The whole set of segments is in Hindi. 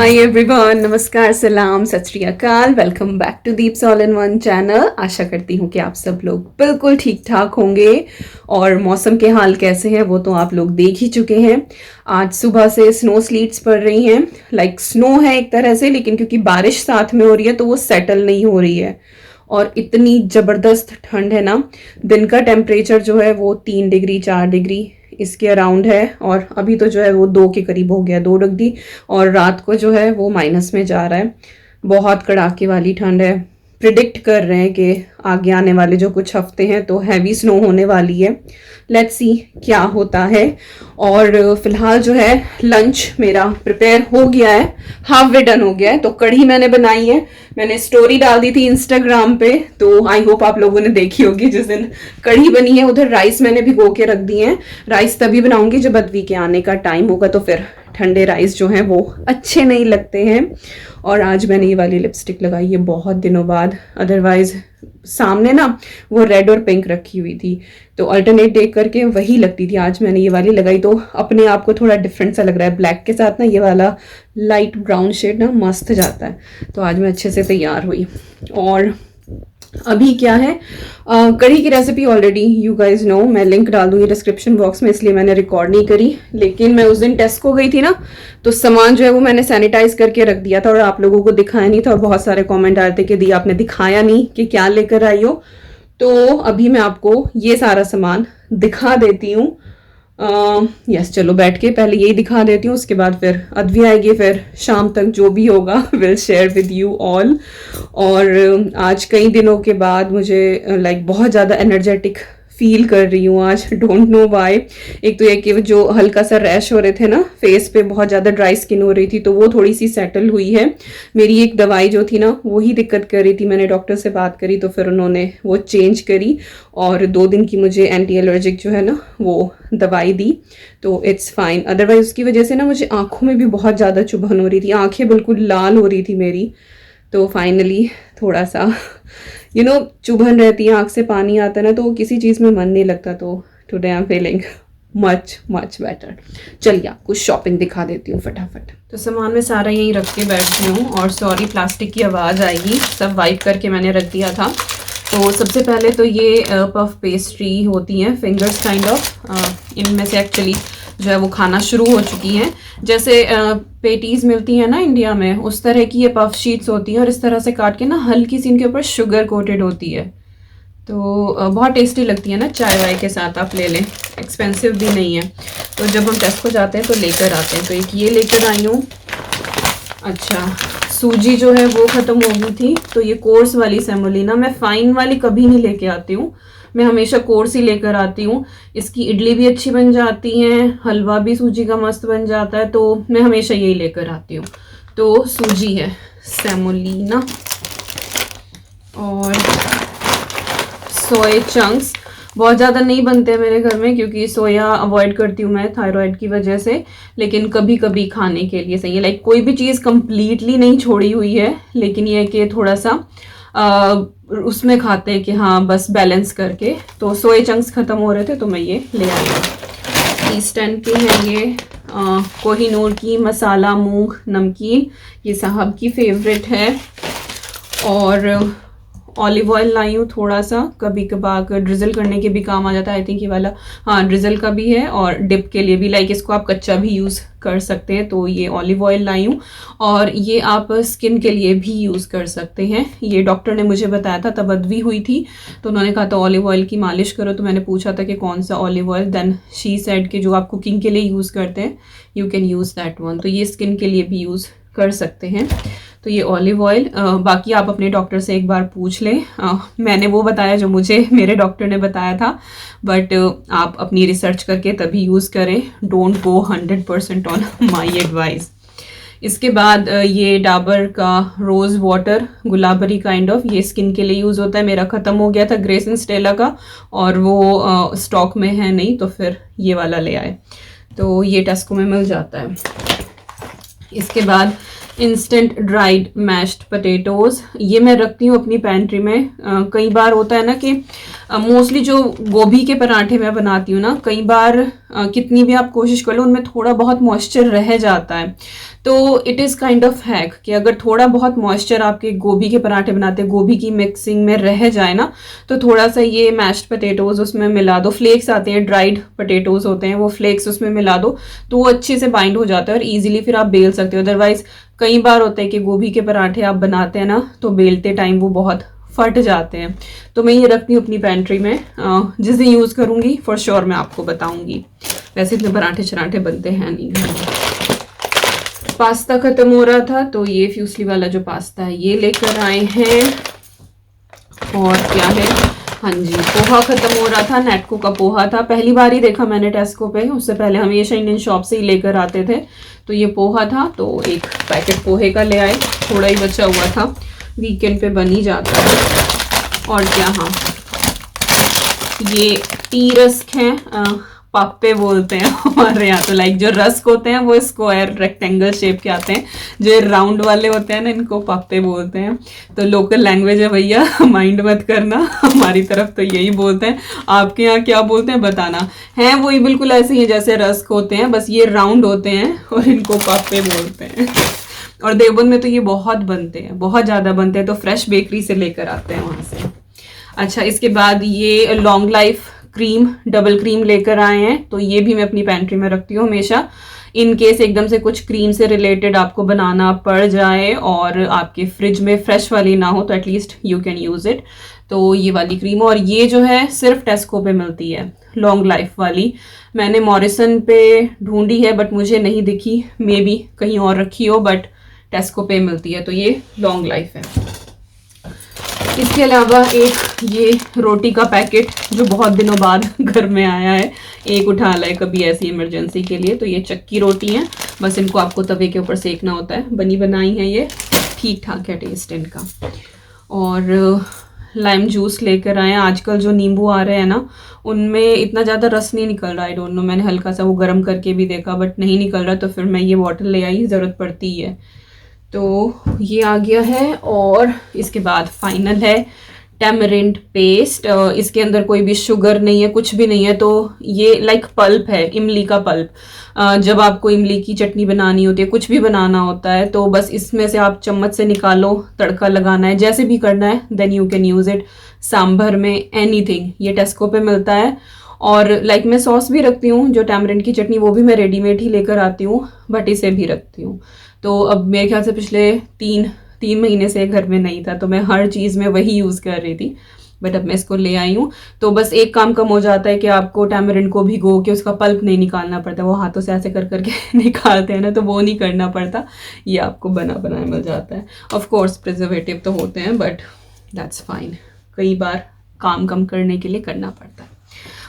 हाय एवरीवन, नमस्कार, सलाम, Sat Shri Akal. Welcome back to Deeps all in one channel. आशा करती हूँ कि आप सब लोग बिल्कुल ठीक ठाक होंगे। और मौसम के हाल कैसे हैं वो तो आप लोग देख ही चुके हैं। आज सुबह से स्नो स्लीट्स पड़ रही हैं। लाइक स्नो है एक तरह से, लेकिन क्योंकि बारिश साथ में हो रही है तो वो सेटल नहीं हो रही है। और इतनी ज़बरदस्त ठंड है ना। दिन का टेम्परेचर जो है वो 3 डिग्री 4 डिग्री इसके अराउंड है। और अभी तो जो है वो 2 के करीब हो गया, 2 डिग्री। और रात को जो है वो माइनस में जा रहा है। बहुत कड़ाके वाली ठंड है। प्रिडिक्ट कर रहे हैं कि आगे आने वाले जो कुछ हफ्ते हैं तो हैवी स्नो होने वाली है। लेट्स सी क्या होता है। और फिलहाल जो है लंच मेरा प्रिपेयर हो गया है, हाफ वे डन हो गया है। तो कढ़ी मैंने बनाई है। मैंने स्टोरी डाल दी थी इंस्टाग्राम पे, तो आई होप आप लोगों ने देखी होगी जिस दिन कढ़ी बनी है। उधर राइस मैंने भिगो के रख दिए हैं। राइस तभी बनाऊंगी जब अद्वी के आने का टाइम होगा, तो फिर ठंडे राइस जो हैं वो अच्छे नहीं लगते हैं। और आज मैंने ये वाली लिपस्टिक लगाई है बहुत दिनों बाद। अदरवाइज सामने ना वो रेड और पिंक रखी हुई थी, तो अल्टरनेट देख करके वही लगती थी। आज मैंने ये वाली लगाई तो अपने आप को थोड़ा डिफरेंट सा लग रहा है। ब्लैक के साथ ना ये वाला लाइट ब्राउन शेड ना मस्त जाता है। तो आज मैं अच्छे से तैयार हुई। और अभी क्या है, कढ़ी की recipe already you guys know, मैं लिंक डाल दूंगी डिस्क्रिप्शन बॉक्स में, इसलिए मैंने रिकॉर्ड नहीं करी। लेकिन मैं उस दिन टेस्को गई थी ना, तो सामान जो है वो मैंने सैनिटाइज करके रख दिया था और आप लोगों को दिखाया नहीं था। और बहुत सारे कमेंट आ रहे थे कि दी आपने दिखाया नहीं कि क्या लेकर आई हो। तो अभी मैं आपको ये सारा सामान दिखा देती हूँ। यस, चलो बैठ के पहले यही दिखा देती हूँ, उसके बाद फिर अद्वी आएगी, फिर शाम तक जो भी होगा will share with you all. और आज कई दिनों के बाद मुझे लाइक बहुत ज़्यादा एनर्जेटिक फील कर रही हूँ आज। Don't know why. एक तो ये कि जो हल्का सा रैश हो रहे थे ना फेस पे, बहुत ज़्यादा ड्राई स्किन हो रही थी, तो वो थोड़ी सी सेटल हुई है। मेरी एक दवाई जो थी ना वो ही दिक्कत कर रही थी। मैंने डॉक्टर से बात करी तो फिर उन्होंने वो चेंज करी और 2 दिन की मुझे एंटी एलर्जिक जो है ना वो दवाई दी, तो इट्स फाइन। अदरवाइज उसकी वजह से ना मुझे आँखों में भी बहुत ज़्यादा चुभन हो रही थी, आँखें बिल्कुल लाल हो रही थी मेरी। तो फाइनली थोड़ा सा चुभन रहती है, आँख से पानी आता है ना, तो किसी चीज़ में मन नहीं लगता। तो today I am feeling much much better. चलिए आपको शॉपिंग दिखा देती हूँ फटाफट। तो सामान में सारा यहीं रख के बैठती हूँ। और सॉरी प्लास्टिक की आवाज़ आएगी, सब वाइप करके मैंने रख दिया था। तो सबसे पहले तो ये पफ पेस्ट्री होती हैं, फिंगर्स काइंड ऑफ। इनमें से एक्चुअली जो है वो खाना शुरू हो चुकी हैं। जैसे पेटीज मिलती हैं ना इंडिया में, उस तरह की ये पफ शीट्स होती हैं और इस तरह से काट के ना हल्की सी इनके ऊपर शुगर कोटेड होती है। तो बहुत टेस्टी लगती है ना, चाय वाय के साथ आप ले लें, एक्सपेंसिव भी नहीं है। तो जब हम टेस्को जाते हैं तो लेकर आते हैं। तो एक ये लेकर आई हूँ। अच्छा, सूजी जो है वो ख़त्म हो गई थी, तो ये कोर्स वाली सेमोलिना, मैं फाइन वाली कभी नहीं लेके आती हूँ, मैं हमेशा कोर्स ही लेकर आती हूँ। इसकी इडली भी अच्छी बन जाती है, हलवा भी सूजी का मस्त बन जाता है, तो मैं हमेशा यही लेकर आती हूँ। तो सूजी है सेमोलिना। और सोया चंक्स बहुत ज़्यादा नहीं बनते हैं मेरे घर में, क्योंकि सोया अवॉइड करती हूँ मैं थायराइड की वजह से। लेकिन कभी कभी खाने के लिए सही है। लाइक कोई भी चीज़ कंप्लीटली नहीं छोड़ी हुई है, लेकिन ये है कि थोड़ा सा उसमें खाते हैं कि हाँ बस बैलेंस करके। तो सोया चंक्स ख़त्म हो रहे थे तो मैं ये ले आई हूँ। ईस्टर्न की है ये कोहिनूर की मसाला मूंग नमकीन, ये साहब की फेवरेट है। और ऑलिव ऑयल लाई हूँ थोड़ा सा, कभी कभार ड्रिजल करने के भी काम आ जाता है। आई थिंक ये वाला हाँ ड्रिजल का भी है, और डिप के लिए भी, लाइक इसको आप कच्चा भी यूज़ कर सकते हैं। तो ये ऑलिव ऑयल लाई हूँ। और ये आप स्किन के लिए भी यूज़ कर सकते हैं। ये डॉक्टर ने मुझे बताया था, तब अद्वी हुई थी तो उन्होंने कहा था ऑलिव ऑयल की मालिश करो। तो मैंने पूछा था कि कौन सा olive oil, then she said कि जो आप कुकिंग के लिए यूज़ करते हैं you can use that one. तो ये स्किन के लिए भी यूज़ कर सकते हैं। तो ये ऑलिव ऑयल, बाकी आप अपने डॉक्टर से एक बार पूछ लें। मैंने वो बताया जो मुझे मेरे डॉक्टर ने बताया था, बट आप अपनी रिसर्च करके तभी यूज़ करें। Don't go 100% on my advice. इसके बाद ये डाबर का rose water Gulabari kind of, ये स्किन के लिए यूज़ होता है। मेरा ख़त्म हो गया था ग्रेस एंड स्टेला का, और वो स्टॉक में है नहीं, तो फिर ये वाला ले आए। तो ये टेस्को में मिल जाता है। इसके बाद इंस्टेंट ड्राइड मैश्ड पोटैटोज़, ये मैं रखती हूँ अपनी पैंट्री में। कई बार होता है ना कि मोस्टली जो गोभी के पराठे मैं बनाती हूँ ना, कई बार कितनी भी आप कोशिश कर लो उनमें थोड़ा बहुत मॉइस्चर रह जाता है। तो it is kind of hack कि अगर थोड़ा बहुत मॉइस्चर आपके गोभी के पराठे बनाते हैं, गोभी की मिक्सिंग में रह जाए ना, तो थोड़ा सा ये मैश्ड पोटैटोज उसमें मिला दो, फ्लेक्स आते हैं, ड्राइड पोटैटोज होते हैं, वो फ्लेक्स उसमें मिला दो तो वो अच्छे से बाइंड हो जाता है और ईजिली फिर आप बेल सकते हो। अदरवाइज कई बार होता है कि गोभी के पराठे आप बनाते हैं ना तो बेलते टाइम वो बहुत फट जाते हैं। तो मैं ये रखती हूँ अपनी पेंट्री में, जिस दिन यूज़ करूँगी फॉर श्योर मैं आपको बताऊँगी। वैसे इतने पराठे चराठे बनते हैं नहीं घर में। पास्ता ख़त्म हो रहा था तो ये फ्यूसली वाला जो पास्ता है ये लेकर आए हैं। और क्या है, हाँ जी, पोहा ख़त्म हो रहा था, नेटको का पोहा था, पहली बार ही देखा मैंने टेस्को पे, उससे पहले हमेशा इंडियन शॉप से ही लेकर आते थे। तो ये पोहा था तो एक पैकेट पोहे का ले आए, थोड़ा ही बचा हुआ था, वीकेंड पे बन ही जाता है। और क्या, हाँ ये टी रस्क हैं, पाप्पे बोलते हैं हमारे यहाँ, तो लाइक जो रस्क होते हैं वो स्क्वायर रेक्टेंगल शेप के आते हैं, जो राउंड वाले होते हैं ना इनको पाप्पे बोलते हैं। तो लोकल लैंग्वेज है भैया, माइंड मत करना, हमारी तरफ तो यही बोलते हैं, आपके यहाँ क्या बोलते हैं बताना। है वही बिल्कुल ऐसे ही जैसे रस्क होते हैं, बस ये राउंड होते हैं और इनको पाप्पे बोलते हैं। और देवबंद में तो ये बहुत बनते हैं, बहुत ज़्यादा बनते हैं, तो फ्रेश बेकरी से लेकर आते हैं वहाँ से। अच्छा, इसके बाद ये long life cream, double cream लेकर आए हैं, तो ये भी मैं अपनी पेंट्री में रखती हूँ हमेशा, इन केस एकदम से कुछ क्रीम से रिलेटेड आपको बनाना पड़ जाए और आपके फ्रिज में फ्रेश वाली ना हो तो at least you can use it. तो ये वाली क्रीम, और ये जो है सिर्फ टेस्को पे मिलती है लॉन्ग लाइफ वाली, मैंने मॉरिसन पे ढूंढी है बट मुझे नहीं दिखी, मे बी कहीं और रखी हो, बट टेस्को पे मिलती है, तो ये लॉन्ग लाइफ है। इसके अलावा एक ये रोटी का पैकेट जो बहुत दिनों बाद घर में आया है, एक उठा लाए कभी ऐसी इमरजेंसी के लिए। तो ये चक्की रोटी हैं, बस इनको आपको तवे के ऊपर सेकना होता है, बनी बनाई है ये, ठीक ठाक है टेस्ट इनका। और लाइम जूस लेकर आए हैं, आजकल जो नींबू आ रहे हैं ना उनमें इतना ज़्यादा रस नहीं निकल रहा, आई डोंट नो, मैंने हल्का सा वो गर्म करके भी देखा बट नहीं निकल रहा, तो फिर मैं ये बॉटल ले आई, ज़रूरत पड़ती है। तो ये आ गया है। और इसके बाद फाइनल है टैमरिंड पेस्ट, इसके अंदर कोई भी शुगर नहीं है, कुछ भी नहीं है, तो ये लाइक पल्प है, इमली का पल्प। जब आपको इमली की चटनी बनानी होती है, कुछ भी बनाना होता है, तो बस इसमें से आप चम्मच से निकालो, तड़का लगाना है, जैसे भी करना है, then you can use it sambar में, एनीथिंग। ये टेस्को पे मिलता है। और लाइक मैं सॉस भी रखती हूँ, जो टैमरिंड की चटनी वो भी मैं रेडीमेड ही लेकर आती हूँ, बट इसे भी रखती हूँ। तो अब मेरे ख्याल से पिछले तीन महीने से घर में नहीं था, तो मैं हर चीज़ में वही यूज़ कर रही थी, बट अब मैं इसको ले आई हूँ। तो बस एक काम कम हो जाता है कि आपको टैमरिंड को भिगो के उसका पल्प नहीं निकालना पड़ता, वो हाथों से ऐसे कर करके निकालते हैं ना, तो वो नहीं करना पड़ता, ये आपको बना बनाया मिल जाता है। ऑफ कोर्स प्रिजर्वेटिव तो होते हैं बट दैट्स फाइन, कई बार काम कम करने के लिए करना पड़ता है।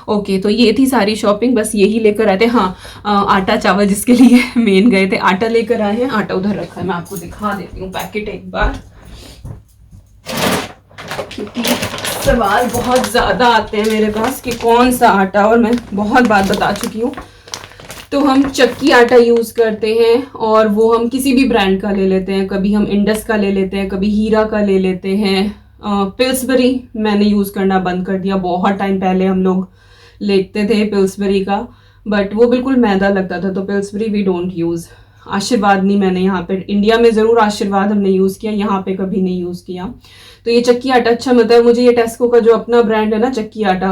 ओके, तो ये थी सारी शॉपिंग, बस यही लेकर आए थे। हाँ, आटा चावल जिसके लिए मेन गए थे, आटा लेकर आए हैं, आटा उधर रखा है, मैं आपको दिखा देती हूँ पैकेट एक बार, क्योंकि सवाल बहुत ज़्यादा आते हैं मेरे पास कि कौन सा आटा, और मैं बहुत बार बता चुकी हूँ। तो हम चक्की आटा यूज़ करते हैं, और वो हम किसी भी ब्रांड का ले लेते हैं, कभी हम इंडस का ले लेते हैं, कभी हीरा का ले लेते हैं। पिल्सबरी मैंने यूज़ करना बंद कर दिया, बहुत टाइम पहले हम लोग लेते थे पिल्सबरी का, बट वो बिल्कुल मैदा लगता था, तो पिल्सबरी वी डोंट यूज़। आशीर्वाद नहीं, मैंने यहाँ पे इंडिया में ज़रूर आशीर्वाद हमने यूज़ किया, यहाँ पे कभी नहीं यूज़ किया। तो ये चक्की आटा अच्छा मिलता है मुझे, ये टेस्को का जो अपना ब्रांड है ना चक्की आटा,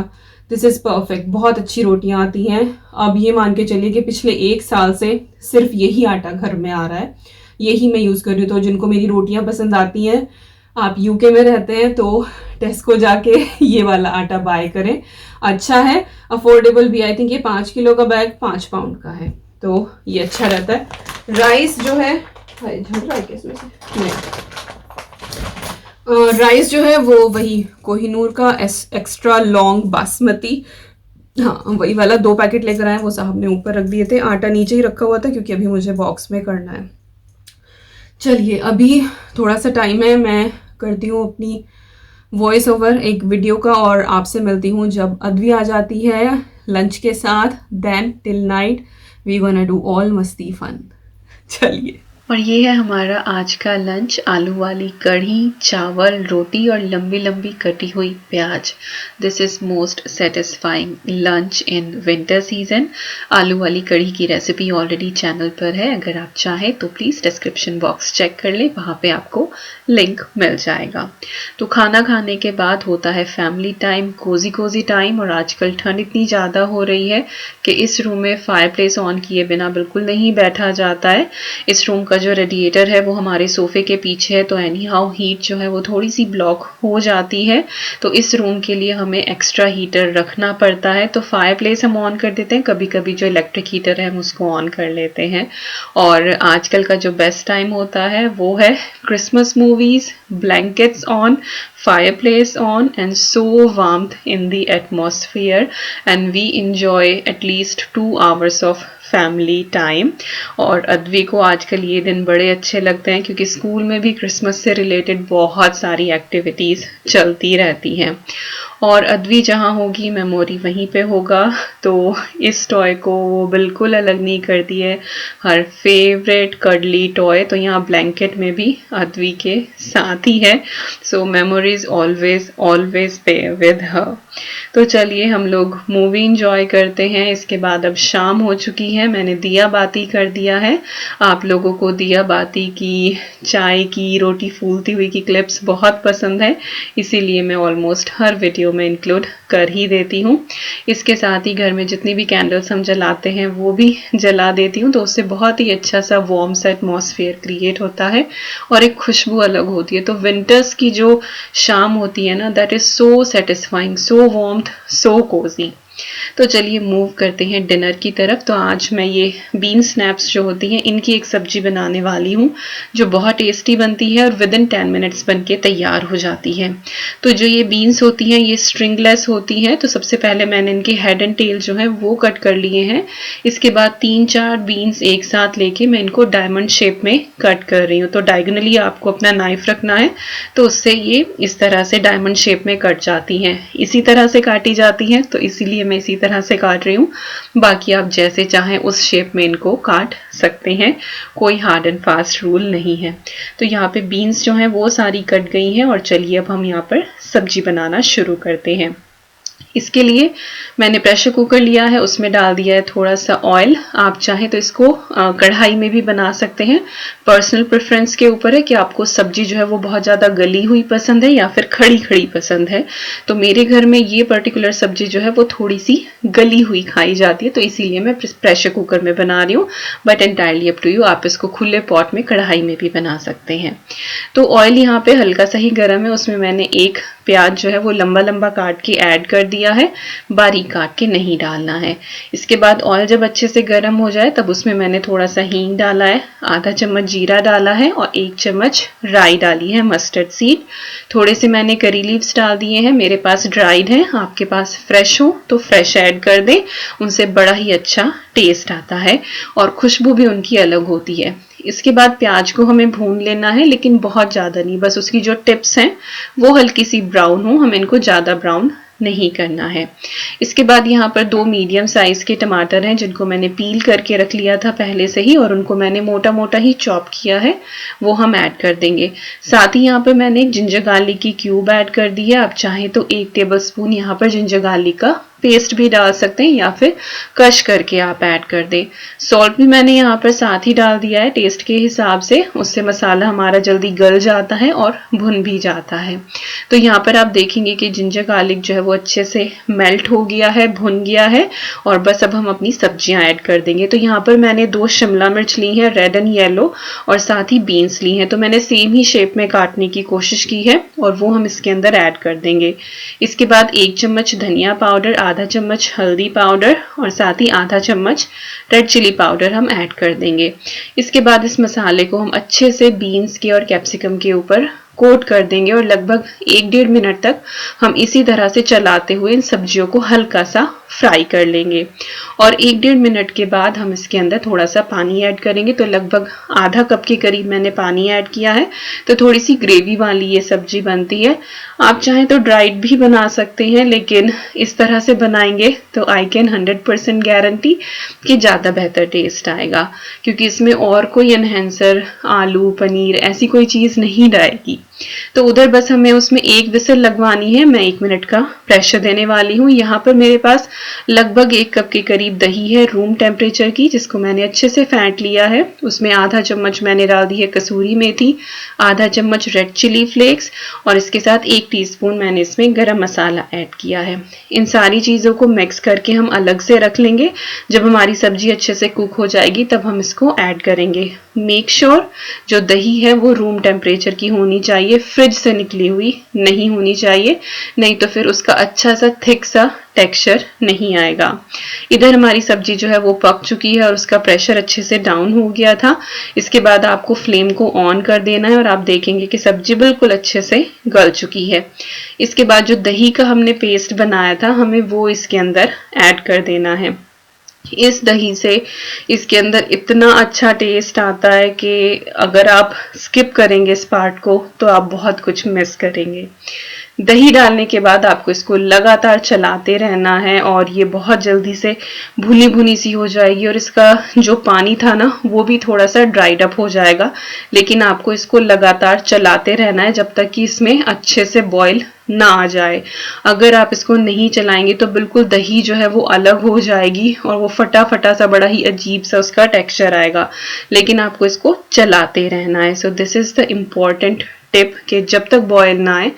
दिस इज़ परफेक्ट, बहुत अच्छी रोटियाँ आती हैं। अब ये मान के चलिए कि पिछले 1 साल से सिर्फ यही आटा घर में आ रहा है, यही मैं यूज़ कर रही हूँ। तो जिनको मेरी रोटियाँ पसंद आती हैं, आप यूके में रहते हैं तो टेस्को जाके ये वाला आटा बाय करें, अच्छा है, अफोर्डेबल भी। आई थिंक ये 5 किलो का बैग 5 पाउंड का है, तो ये अच्छा रहता है। राइस जो है, राइस जो है वो वही कोहिनूर का एक्स्ट्रा लॉन्ग बासमती, हाँ वही वाला 2 पैकेट लेकर आए, वो साहब ने ऊपर रख दिए थे, आटा नीचे ही रखा हुआ था क्योंकि अभी मुझे बॉक्स में करना है। चलिए, अभी थोड़ा सा टाइम है, मैं करती हूँ अपनी वॉइस ओवर एक वीडियो का, और आपसे मिलती हूँ जब अद्वी आ जाती है लंच के साथ। Then till night we gonna do all मस्ती फन। चलिए, और ये है हमारा आज का लंच, आलू वाली कढ़ी, चावल, रोटी और लंबी लंबी कटी हुई प्याज। This is most satisfying lunch in winter season. आलू वाली कढ़ी की रेसिपी ऑलरेडी चैनल पर है, अगर आप चाहें तो प्लीज़ डिस्क्रिप्शन बॉक्स चेक कर लें, वहाँ पे आपको लिंक मिल जाएगा। तो खाना खाने के बाद होता है family time, cozy cozy time. और आजकल ठंड इतनी ज़्यादा हो रही है कि इस रूम में फायरप्लेस ऑन किए बिना बिल्कुल नहीं बैठा जाता है। इस रूम का जो रेडिएटर है वो हमारे सोफे के पीछे है, तो एनी हाउ हीट जो है वो थोड़ी सी ब्लॉक हो जाती है। तो इस रूम के लिए हमें एक्स्ट्रा हीटर रखना पड़ता है। तो फायरप्लेस हम ऑन कर देते हैं, कभी कभी जो इलेक्ट्रिक हीटर है हम उसको ऑन कर लेते हैं। और आजकल का जो बेस्ट टाइम होता है वो है Christmas movies, blankets on, fireplace on, and so warmth in the atmosphere, and we enjoy at least 2 hours of family time. और अद्वी को आजकल ये दिन बड़े अच्छे लगते हैं क्योंकि स्कूल में भी क्रिसमस से रिलेटेड बहुत सारी एक्टिविटीज़ चलती रहती हैं। और अद्वी जहाँ होगी मेमोरी वहीं पे होगा। तो इस टॉय को वो बिल्कुल अलग नहीं करती है, हर फेवरेट कर्डली टॉय। तो यहाँ ब्लैंकेट में भी अद्वी के साथ ही है। So memories always always pay with her. तो चलिए हम लोग मूवी इंजॉय करते हैं। इसके बाद अब शाम हो चुकी है, मैंने दिया बाती कर दिया है। आप लोगों को दिया बाती की, चाय की, रोटी फूलती हुई की क्लिप्स बहुत पसंद है, इसीलिए मैं ऑलमोस्ट हर वीडियो में इंक्लूड कर ही देती हूँ। इसके साथ ही घर में जितनी भी कैंडल्स हम जलाते हैं वो भी जला देती हूँ, तो उससे बहुत ही अच्छा सा वार्म सा एटमॉस्फेयर क्रिएट होता है और एक खुशबू अलग होती है। तो विंटर्स की जो शाम होती है ना, that is so satisfying, so warmth, so cozy. तो चलिए मूव करते हैं डिनर की तरफ। तो आज मैं ये बीन स्नैप्स जो होती हैं इनकी एक सब्जी बनाने वाली हूँ जो बहुत टेस्टी बनती है और विद इन 10 मिनट्स बन के तैयार हो जाती है। तो जो ये बीन्स होती हैं ये स्ट्रिंगलेस होती हैं। तो सबसे पहले मैंने इनके हेड एंड टेल जो है वो कट कर लिए हैं। इसके बाद 3-4 बीन्स एक साथ लेके मैं इनको डायमंड शेप में कट कर रही हूँ। तो डायगोनली आपको अपना नाइफ रखना है, तो उससे ये इस तरह से डायमंड शेप में कट जाती हैं। इसी तरह से काटी जाती हैं, तो इसीलिए मैं इसी तरह से काट रही हूँ। बाकी आप जैसे चाहें उस शेप में इनको काट सकते हैं, कोई हार्ड एंड फास्ट रूल नहीं है। तो यहाँ पे बीन्स जो हैं वो सारी कट गई हैं और चलिए अब हम यहाँ पर सब्जी बनाना शुरू करते हैं। इसके लिए मैंने प्रेशर कुकर लिया है, उसमें डाल दिया है थोड़ा सा ऑयल। आप चाहें तो इसको कढ़ाई में भी बना सकते हैं, पर्सनल प्रेफरेंस के ऊपर है कि आपको सब्जी जो है वो बहुत ज़्यादा गली हुई पसंद है या फिर खड़ी खड़ी पसंद है। तो मेरे घर में ये पर्टिकुलर सब्जी जो है वो थोड़ी सी गली हुई खाई जाती है, तो इसीलिए मैं प्रेशर कुकर में बना रही हूँ। But entirely up to you, आप इसको खुले पॉट में कढ़ाई में भी बना सकते हैं। तो ऑयल यहाँ पे हल्का सा ही गर्म है, उसमें मैंने एक प्याज जो है वो लंबा लंबा काट के ऐड कर दिया है, बारीक काट के नहीं डालना है। इसके बाद ऑयल जब अच्छे से गर्म हो जाए तब उसमें मैंने थोड़ा सा हींग डाला है, आधा चम्मच जीरा डाला है और 1 चम्मच राई डाली है, मस्टर्ड सीड। थोड़े से मैंने करी लीव्स डाल दिए हैं, मेरे पास ड्राइड है, आपके पास फ्रेश हो तो फ्रेश ऐड कर दें, उनसे बड़ा ही अच्छा टेस्ट आता है और खुशबू भी उनकी अलग होती है। इसके बाद प्याज को हमें भून लेना है, लेकिन बहुत ज़्यादा नहीं, बस उसकी जो टिप्स हैं वो हल्की सी ब्राउन हो, हमें इनको ज़्यादा ब्राउन नहीं करना है। इसके बाद यहाँ पर 2 मीडियम साइज के टमाटर हैं जिनको मैंने पील करके रख लिया था पहले से ही और उनको मैंने मोटा मोटा ही चॉप किया है, वो हम ऐड कर देंगे। साथ ही यहाँ पर मैंने एक जिंजर गार्लिक की क्यूब ऐड कर दी है। आप चाहें तो 1 टेबलस्पून यहाँ पर जिंजर गार्लिक का पेस्ट भी डाल सकते हैं या फिर क्रश करके आप ऐड कर दें। सॉल्ट भी मैंने यहाँ पर साथ ही डाल दिया है टेस्ट के हिसाब से, उससे मसाला हमारा जल्दी गल जाता है और भुन भी जाता है। तो यहाँ पर आप देखेंगे कि जिंजर गार्लिक जो है वो अच्छे से मेल्ट हो गया है, भुन गया है और बस अब हम अपनी सब्जियां ऐड कर देंगे। तो यहाँ पर मैंने 2 शिमला मिर्च ली है, रेड एंड येलो, और साथ ही बीन्स ली हैं। तो मैंने सेम ही शेप में काटने की कोशिश की है और वो हम इसके अंदर ऐड कर देंगे। इसके बाद 1 चम्मच धनिया पाउडर, आधा चम्मच हल्दी पाउडर और साथ ही आधा चम्मच रेड चिली पाउडर हम ऐड कर देंगे। इसके बाद इस मसाले को हम अच्छे से बीन्स के और कैप्सिकम के ऊपर कोट कर देंगे और लगभग 1-1.5 मिनट तक हम इसी तरह से चलाते हुए इन सब्जियों को हल्का सा फ्राई कर लेंगे। और 1-1.5 मिनट के बाद हम इसके अंदर थोड़ा सा पानी ऐड करेंगे। तो लगभग आधा कप के करीब मैंने पानी ऐड किया है। तो थोड़ी सी ग्रेवी वाली ये सब्जी बनती है। आप चाहें तो ड्राइड भी बना सकते हैं, लेकिन इस तरह से बनाएंगे तो आई कैन 100% गारंटी कि ज़्यादा बेहतर टेस्ट आएगा, क्योंकि इसमें और कोई एनहेंसर, आलू, पनीर ऐसी कोई चीज़ नहीं डालेगी। तो उधर बस हमें उसमें 1 विसल लगवानी है। मैं 1 मिनट का प्रेशर देने वाली हूँ। यहाँ पर मेरे पास लगभग 1 कप के करीब दही है रूम टेम्परेचर की, जिसको मैंने अच्छे से फेंट लिया है। उसमें आधा चम्मच मैंने डाल दी है कसूरी मेथी, आधा चम्मच रेड चिली फ्लेक्स और इसके साथ 1 टीस्पून मैंने इसमें गरम मसाला ऐड किया है। इन सारी चीज़ों को मिक्स करके हम अलग से रख लेंगे। जब हमारी सब्जी अच्छे से कुक हो जाएगी तब हम इसको ऐड करेंगे। मेक श्योर जो दही है वो रूम टेम्परेचर की होनी चाहिए, फ्रिज से निकली हुई नहीं होनी चाहिए, नहीं तो फिर उसका अच्छा सा थिक सा टेक्सचर नहीं आएगा। इधर हमारी सब्जी जो है वो पक चुकी है और उसका प्रेशर अच्छे से डाउन हो गया था। इसके बाद आपको फ्लेम को ऑन कर देना है और आप देखेंगे कि सब्जी बिल्कुल अच्छे से गल चुकी है। इसके बाद जो दही का हमने पेस्ट बनाया था, हमें वो इसके अंदर ऐड कर देना है। इस दही से इसके अंदर इतना अच्छा टेस्ट आता है कि अगर आप स्किप करेंगे इस पार्ट को तो आप बहुत कुछ मिस करेंगे। दही डालने के बाद आपको इसको लगातार चलाते रहना है और ये बहुत जल्दी से भुनी भुनी सी हो जाएगी और इसका जो पानी था ना वो भी थोड़ा सा ड्राइड अप हो जाएगा। लेकिन आपको इसको लगातार चलाते रहना है जब तक कि इसमें अच्छे से बॉईल ना आ जाए। अगर आप इसको नहीं चलाएंगे तो बिल्कुल दही जो है वो अलग हो जाएगी और वो फटा फटा सा बड़ा ही अजीब सा उसका टेक्सचर आएगा। लेकिन आपको इसको चलाते रहना है। So this is the important tip कि जब तक बॉयल ना आए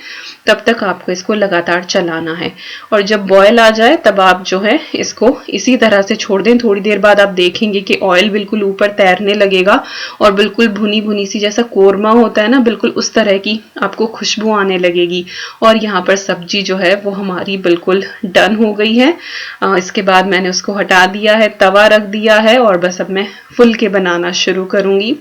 तब तक आपको इसको लगातार चलाना है और जब बॉयल आ जाए तब आप जो है इसको इसी तरह से छोड़ दें। थोड़ी देर बाद आप देखेंगे कि ऑयल बिल्कुल ऊपर तैरने लगेगा और बिल्कुल भुनी भुनी सी, जैसा कोरमा होता है ना, बिल्कुल उस तरह की आपको खुशबू आने लगेगी। और यहाँ पर सब्जी जो है वो हमारी बिल्कुल डन हो गई है। इसके बाद मैंने उसको हटा दिया है, तवा रख दिया है और बस अब मैं फुल के बनाना शुरू करूंगी।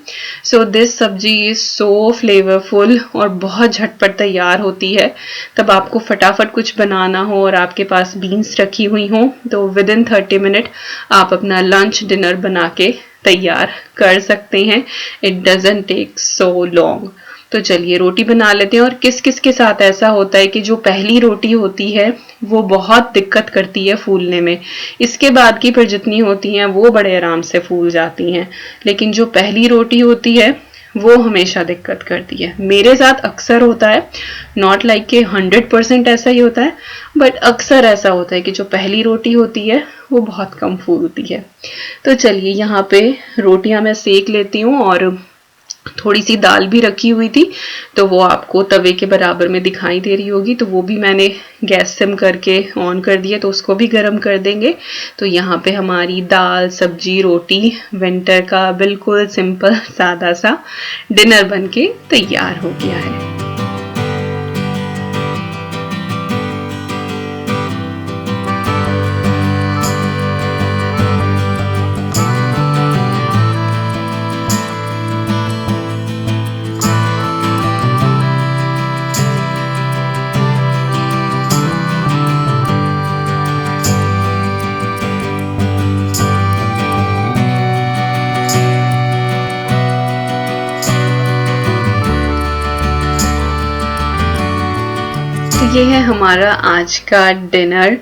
सो दिस सब्जी इज सो फ्लेवरफुल और बहुत झटपट तैयार होती है। तब आपको फटाफट कुछ बनाना हो और आपके पास बीन्स रखी हुई हो तो विद इन 30 मिनट आप अपना लंच डिनर बना के तैयार कर सकते हैं। It doesn't take so long. तो चलिए रोटी बना लेते हैं। और किस किस के साथ ऐसा होता है कि जो पहली रोटी होती है वो बहुत दिक्कत करती है फूलने में, इसके बाद की फिर जितनी होती हैं वो बड़े आराम से फूल जाती हैं, लेकिन जो पहली रोटी होती है वो हमेशा दिक्कत करती है। मेरे साथ अक्सर होता है, नॉट लाइक के 100% ऐसा ही होता है, बट अक्सर ऐसा होता है कि जो पहली रोटी होती है वो बहुत कम फूलती है। तो चलिए यहाँ पे रोटियां मैं सेक लेती हूँ और थोड़ी सी दाल भी रखी हुई थी तो वो आपको तवे के बराबर में दिखाई दे रही होगी, तो वो भी मैंने गैस सिम करके ऑन कर दिया, तो उसको भी गर्म कर देंगे। तो यहाँ पे हमारी दाल, सब्जी, रोटी, विंटर का बिल्कुल सिंपल सादा सा डिनर बनके तैयार हो गया है। ये है हमारा आज का डिनर।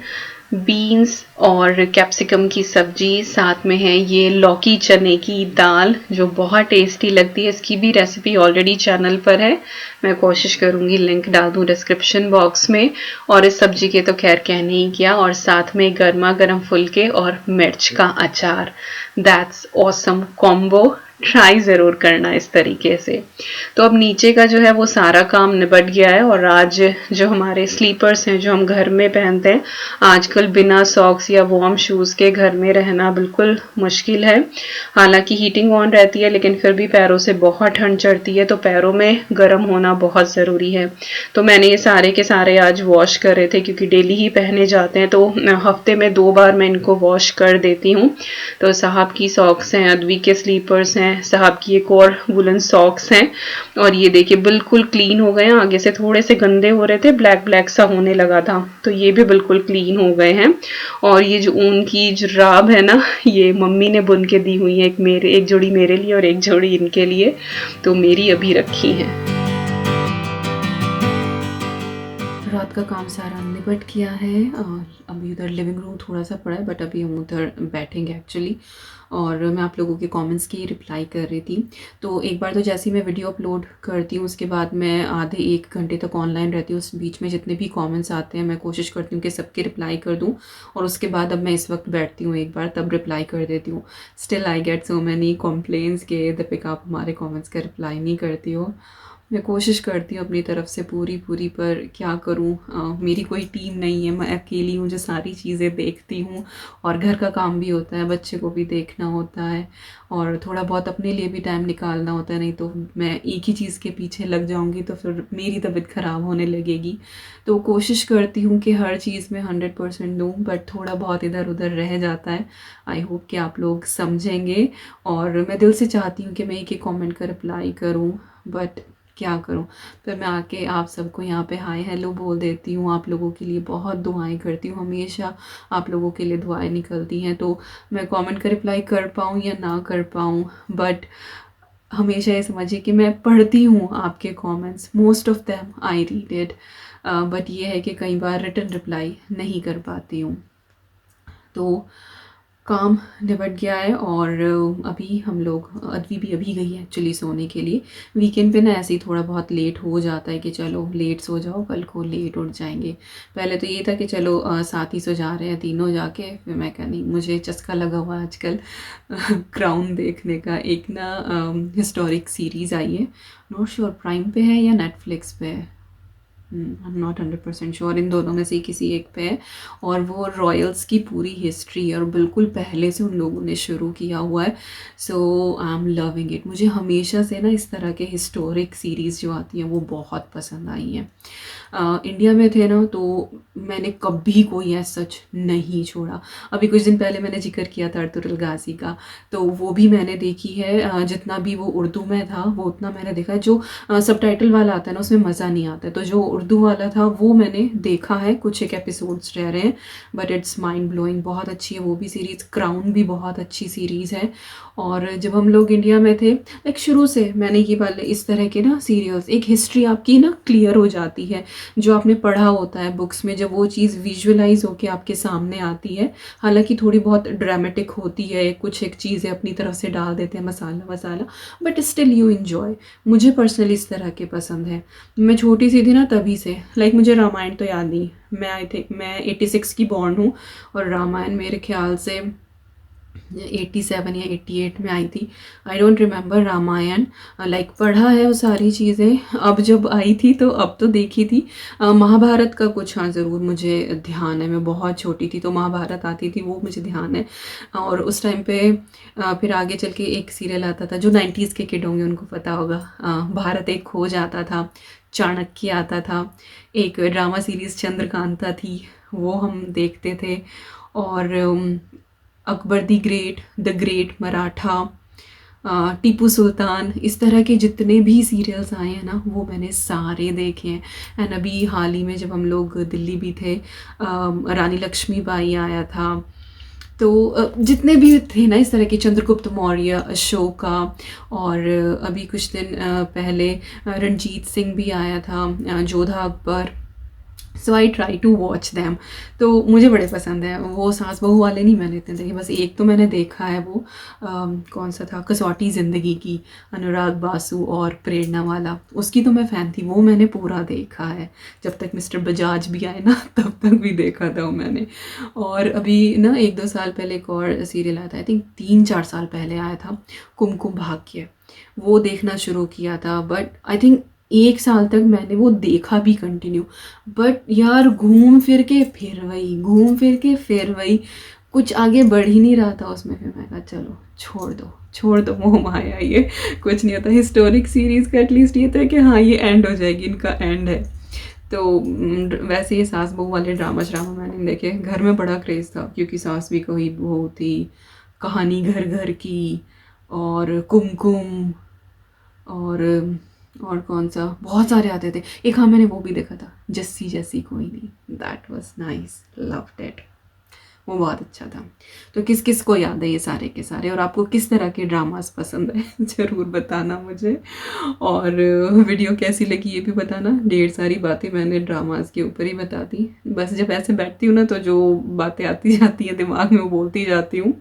बीन्स और कैप्सिकम की सब्जी, साथ में है ये लौकी चने की दाल जो बहुत टेस्टी लगती है। इसकी भी रेसिपी ऑलरेडी चैनल पर है, मैं कोशिश करूंगी लिंक डाल दूं डिस्क्रिप्शन बॉक्स में। और इस सब्जी के तो खैर कहने ही क्या, और साथ में गर्मा गर्म फुलके और मिर्च का अचार। दैट्स ऑसम कॉम्बो, ट्राई ज़रूर करना इस तरीके से। तो अब नीचे का जो है वो सारा काम निपट गया है और आज जो हमारे स्लीपर्स हैं जो हम घर में पहनते हैं, आजकल बिना सॉक्स या वार्म शूज़ के घर में रहना बिल्कुल मुश्किल है। हालांकि हीटिंग ऑन रहती है लेकिन फिर भी पैरों से बहुत ठंड चढ़ती है, तो पैरों में गर्म होना बहुत ज़रूरी है। तो मैंने ये सारे के सारे आज वॉश कर रहे थे क्योंकि डेली ही पहने जाते हैं, तो हफ्ते में 2 बार मैं इनको वॉश कर देती हूँ। तो साहब की सॉक्स हैं, अदवी के स्लीपर्स हैं, हैं साहब की एक और वुलन सॉक्स हैं, और ये देखिए बिल्कुल क्लीन हो गए हैं। आगे से थोड़े से गंदे हो रहे थे, ब्लैक ब्लैक सा होने लगा था, तो ये भी बिल्कुल क्लीन हो गए हैं। और ये जो ऊन की जुराब है ना, ये मम्मी ने बुन के दी हुई है, एक जोड़ी मेरे लिए और एक जोड़ी इनके लिए, तो मेरी अभी रखी है। रात का काम सारा निपट किया है और अभी उधर लिविंग रूम थोड़ा सा पड़ा है, बट अभी हम उधर बैठेंगे एक्चुअली। और मैं आप लोगों के कमेंट्स की रिप्लाई कर रही थी। तो एक बार तो जैसे ही मैं वीडियो अपलोड करती हूँ उसके बाद मैं आधे 1 घंटे तक ऑनलाइन रहती हूँ। उस बीच में जितने भी कमेंट्स आते हैं मैं कोशिश करती हूँ कि सबके रिप्लाई कर दूँ, और उसके बाद अब मैं इस वक्त बैठती हूँ एक बार, तब रिप्लाई कर देती हूँ। Still I get so many complaints के दीपिका आप हमारे कॉमेंट्स का रिप्लाई नहीं करती हो। मैं कोशिश करती हूँ अपनी तरफ से पूरी पर क्या करूँ, मेरी कोई टीम नहीं है, मैं अकेली हूँ जो सारी चीज़ें देखती हूँ, और घर का काम भी होता है, बच्चे को भी देखना होता है, और थोड़ा बहुत अपने लिए भी टाइम निकालना होता है। नहीं तो मैं एक ही चीज़ के पीछे लग जाऊँगी तो फिर मेरी तबीयत ख़राब होने लगेगी। तो कोशिश करती हूँ कि हर चीज़ में 100% दूँ, बट थोड़ा बहुत इधर उधर रह जाता है। आई होप कि आप लोग समझेंगे, और मैं दिल से चाहती हूँ कि मैं एक कॉमेंट का रिप्लाई करूँ, बट क्या करूँ। फिर मैं आके आप सबको यहाँ पे हाय हेलो बोल देती हूँ, आप लोगों के लिए बहुत दुआएं करती हूँ, हमेशा आप लोगों के लिए दुआएं निकलती हैं। तो मैं कमेंट का रिप्लाई कर पाऊँ या ना कर पाऊँ, बट हमेशा ये समझिए कि मैं पढ़ती हूँ आपके comments, most of them I read it, but ये है कि कई बार रिटन रिप्लाई नहीं कर पाती हूँ। तो काम निपट गया है, और अभी हम लोग, अद्वी भी अभी गई है एक्चुअली सोने के लिए। वीकेंड पे ना ऐसे ही थोड़ा बहुत लेट हो जाता है कि चलो लेट सो जाओ, कल को लेट उठ जाएंगे। पहले तो ये था कि चलो साथ ही सो जा रहे हैं तीनों जाके, फिर मैं कहा नहीं, मुझे चस्का लगा हुआ है आजकल क्राउन देखने का। एक ना हिस्टोरिक सीरीज़ आई है, नॉट श्योर प्राइम पे है या नेटफ्लिक्स पे है, आई एम नॉट 100% श्योर, इन दोनों में से किसी एक पे है। और वो रॉयल्स की पूरी हिस्ट्री है, और बिल्कुल पहले से उन लोगों ने शुरू किया हुआ है। सो आई एम लविंग इट। मुझे हमेशा से ना इस तरह के हिस्टोरिक सीरीज़ जो आती हैं वो बहुत पसंद आई हैं। इंडिया में थे ना तो मैंने कभी कोई ऐसा सच नहीं छोड़ा। अभी कुछ दिन पहले मैंने जिक्र किया था अर्तुगरुल गाजी का, तो वो भी मैंने देखी है। जितना भी वो उर्दू में था वो उतना मैंने देखा है। जो सबटाइटल वाला आता है ना उसमें मज़ा नहीं आता है, तो जो उर्दू वाला था वो मैंने देखा है, कुछ एक एपिसोड्स रह रहे हैं, बट इट्स माइंड ब्लोइंग, बहुत अच्छी है वो भी सीरीज़। क्राउन भी बहुत अच्छी सीरीज़ है। और जब हम लोग इंडिया में थे, लाइक शुरू से मैंने ये वाले इस तरह के ना सीरियल्स, एक हिस्ट्री आपकी ना क्लियर हो जाती है, जो आपने पढ़ा होता है बुक्स में, जब वो चीज़ विजुअलाइज होके आपके सामने आती है। हालांकि थोड़ी बहुत ड्रामेटिक होती है, कुछ एक चीज़ें अपनी तरफ से डाल देते हैं मसाला वसाला, बट स्टिल यू इन्जॉय। मुझे पर्सनली इस तरह के पसंद है। मैं छोटी सी थी ना तभी से, लाइक मुझे रामायण तो याद नहीं, मैं आई थिंक मैं 86 की बॉर्न हूँ, और रामायण मेरे ख्याल से 87 या 88 में आई थी। I don't remember Ramayana, like पढ़ा है वो सारी चीज़ें। अब जब आई थी तो अब तो देखी थी। महाभारत का कुछ हाँ ज़रूर मुझे ध्यान है, मैं बहुत छोटी थी तो महाभारत आती थी, वो मुझे ध्यान है। और उस टाइम पे फिर आगे चल के एक सीरियल आता था, जो 90s के किड होंगे उनको पता होगा, भारत एक खोज आता था, चाणक्य आता था, एक ड्रामा सीरीज़ चंद्रकांता थी, वो हम देखते थे। और अकबर द ग्रेट मराठा, टीपू सुल्तान, इस तरह के जितने भी सीरियल्स आए हैं ना वो मैंने सारे देखे हैं। एंड अभी हाल ही में जब हम लोग दिल्ली भी थे, रानी लक्ष्मीबाई आया था। तो जितने भी थे ना इस तरह के, चंद्रगुप्त मौर्य, अशोका, और अभी कुछ दिन पहले रणजीत सिंह भी आया था, Jodha Akbar. So I try to watch them. तो मुझे बड़े पसंद है वो। सास बहू वाले नहीं मैंने इतने देखे, बस एक तो मैंने देखा है वो कौन सा था, कसौटी ज़िंदगी की, अनुराग बासु और प्रेरणा वाला, उसकी तो मैं फ़ैन थी, वो मैंने पूरा देखा है। जब तक मिस्टर बजाज भी आए ना तब तक भी देखा था वो मैंने। और अभी ना 1-2 साल पहले एक और सीरियल आया था, आई थिंक 3-4 साल पहले आया था, कुमकुम भाग्य, वो देखना शुरू किया था। बट आई थिंक 1 साल तक मैंने वो देखा भी कंटिन्यू, बट यार घूम फिर के फिर वही, घूम फिर के फिर वही, कुछ आगे बढ़ ही नहीं रहा था उसमें। फिर मैं कहा चलो छोड़ दो मोह माया, ये कुछ नहीं होता। हिस्टोरिक सीरीज़ का एटलीस्ट ये था कि हाँ ये एंड हो जाएगी, इनका एंड है। तो वैसे ये सास बहू वाले ड्रामा मैंने देखे, घर में बड़ा क्रेज़ था, क्योंकि सास भी कोई बहू थी, कहानी घर घर की, और कुमकुम, और कौन सा, बहुत सारे आते थे। एक हाँ मैंने वो भी देखा था, जस्सी जैसी कोई नहीं, that was nice, loved it, वो बहुत अच्छा था। तो किस किस को याद है ये सारे के सारे, और आपको किस तरह के ड्रामास पसंद है ज़रूर बताना मुझे। और वीडियो कैसी लगी ये भी बताना। ढेर सारी बातें मैंने ड्रामास के ऊपर ही बता दी, बस जब ऐसे बैठती हूँ ना तो जो बातें आती जाती हैं दिमाग में वो बोलती जाती हूँ।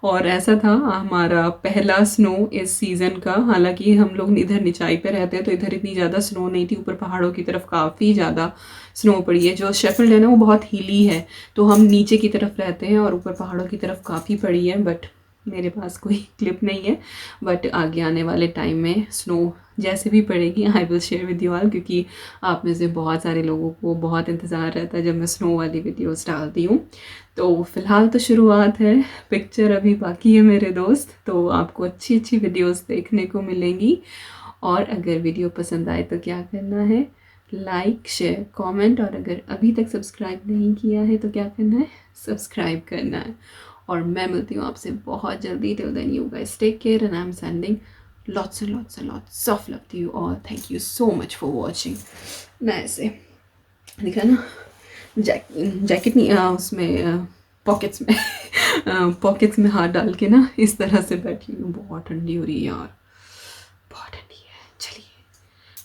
और ऐसा था हमारा पहला स्नो इस सीज़न का, हालांकि हम लोग इधर निचाई पे रहते हैं तो इधर इतनी ज़्यादा स्नो नहीं थी, ऊपर पहाड़ों की तरफ काफ़ी ज़्यादा स्नो पड़ी है। जो शेफील्ड है ना वो बहुत हिली है, तो हम नीचे की तरफ रहते हैं और ऊपर पहाड़ों की तरफ काफ़ी पड़ी है। बट मेरे पास कोई क्लिप नहीं है, बट आगे आने वाले टाइम में स्नो जैसे भी पड़ेगी I will share with you all, क्योंकि आप में से बहुत सारे लोगों को बहुत इंतज़ार रहता है जब मैं स्नो वाली वीडियोस डालती हूँ। तो फ़िलहाल तो शुरुआत है, पिक्चर अभी बाकी है मेरे दोस्त, तो आपको अच्छी अच्छी वीडियोस देखने को मिलेंगी। और अगर वीडियो पसंद आए तो क्या करना है, लाइक शेयर कमेंट, और अगर अभी तक सब्सक्राइब नहीं किया है तो क्या करना है, सब्सक्राइब करना है। और मैं मिलती हूँ आपसे बहुत जल्दी। Till then you guys take care and I am sending lots of love to you all. Thank you so much for watching. मैं ऐसे दिखा ना, जैकेट नहीं उसमें पॉकेट्स में पॉकेट्स में हाथ डाल के ना इस तरह से बैठी हूँ। बहुत ठंडी हो रही है यार, बहुत ठंडी है। चलिए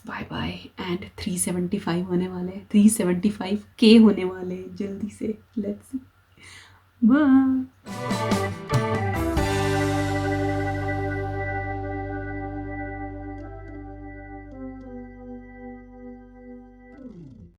बाय बाय। एंड 375 होने वाले हैं, 375K होने वाले हैं जल्दी से। Let's bye.